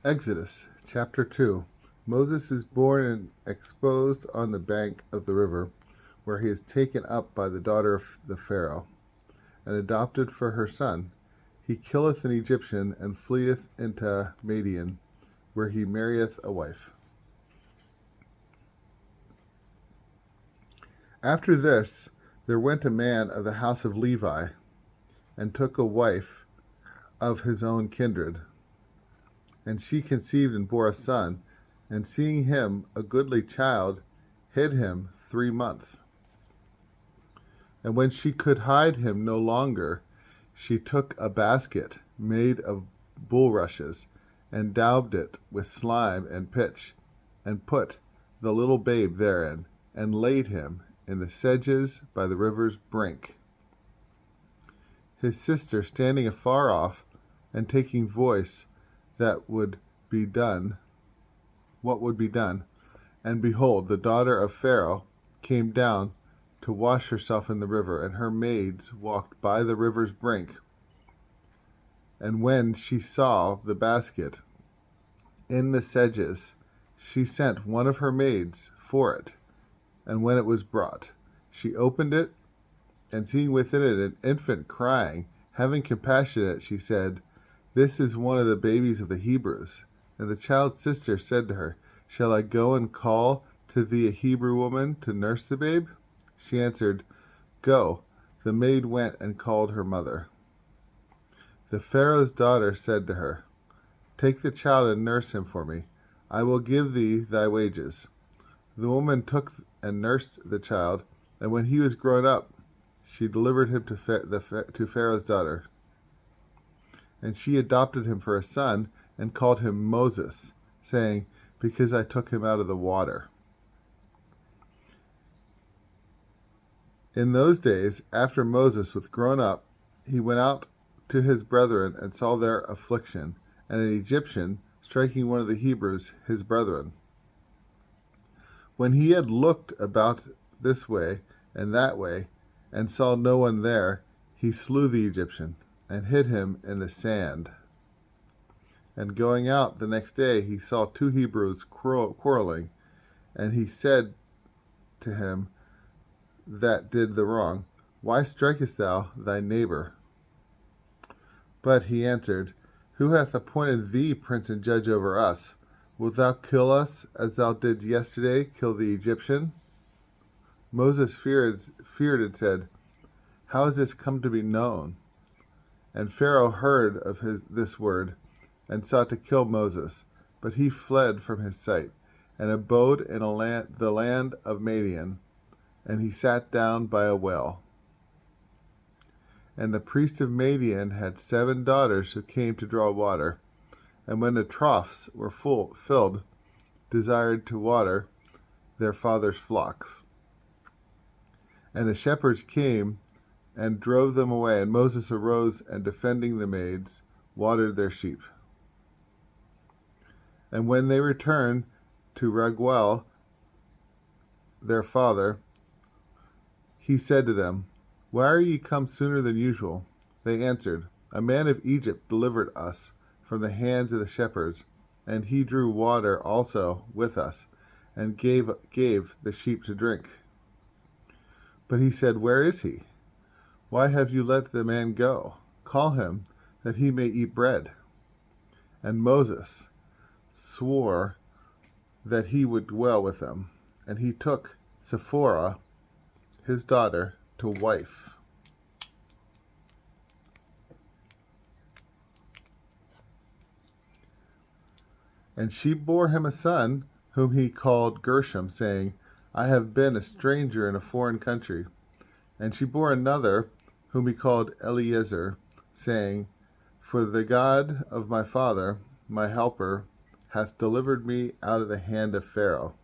Exodus chapter 2. Moses is born and exposed on the bank of the river, where he is taken up by the daughter of the Pharaoh, and adopted for her son. He killeth an Egyptian, and fleeth into Madian, where he marrieth a wife. After this, there went a man of the house of Levi, and took a wife of his own kindred. And she conceived and bore a son, and seeing him a goodly child, hid him 3 months. And when she could hide him no longer, she took a basket made of bulrushes, and daubed it with slime and pitch, and put the little babe therein, and laid him in the sedges by the river's brink. His sister standing afar off, and taking voice, that would be done, what would be done. And behold, the daughter of Pharaoh came down to wash herself in the river, and her maids walked by the river's brink. And when she saw the basket in the sedges, she sent one of her maids for it. And when it was brought, she opened it, and seeing within it an infant crying, having compassion at it, she said, "This is one of the babies of the Hebrews." And the child's sister said to her, "Shall I go and call to thee a Hebrew woman to nurse the babe?" She answered, "Go." The maid went and called her mother. The Pharaoh's daughter said to her, "Take the child and nurse him for me. I will give thee thy wages." The woman took and nursed the child, and when he was grown up, she delivered him to Pharaoh's daughter. And she adopted him for a son, and called him Moses, saying, "Because I took him out of the water." In those days, after Moses was grown up, he went out to his brethren, and saw their affliction, and an Egyptian striking one of the Hebrews, his brethren. When he had looked about this way and that way, and saw no one there, he slew the Egyptian, and hid him in the sand. And going out the next day, he saw two Hebrews quarreling, and he said to him that did the wrong, "Why strikest thou thy neighbor?" But he answered, "Who hath appointed thee prince and judge over us? Wilt thou kill us as thou didst yesterday kill the Egyptian?" Moses feared and said, "How is this come to be known?" And Pharaoh heard of this word, and sought to kill Moses. But he fled from his sight, and abode in the land of Madian, and he sat down by a well. And the priest of Madian had 7 daughters who came to draw water, and when the troughs were filled, desired to water their father's flocks. And the shepherds came and drove them away, and Moses arose, and defending the maids, watered their sheep. And when they returned to Raguel, their father, he said to them, "Why are ye come sooner than usual?" They answered, "A man of Egypt delivered us from the hands of the shepherds, and he drew water also with us, and gave the sheep to drink." But he said, "Where is he? Why have you let the man go? Call him, that he may eat bread." And Moses swore that he would dwell with them, and he took Zipporah, his daughter, to wife. And she bore him a son, whom he called Gershom, saying, "I have been a stranger in a foreign country." And she bore another, whom he called Eliezer, saying, "For the God of my father, my helper, hath delivered me out of the hand of Pharaoh."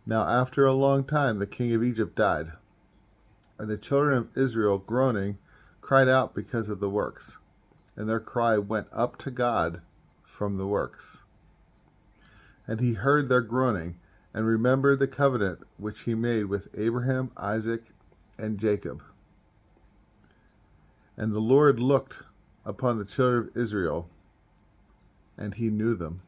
Now after a long time the king of Egypt died, and the children of Israel, groaning, cried out because of the works, and their cry went up to God from the works. And he heard their groaning, and remembered the covenant which he made with Abraham, Isaac, and Jacob. And the Lord looked upon the children of Israel, and he knew them.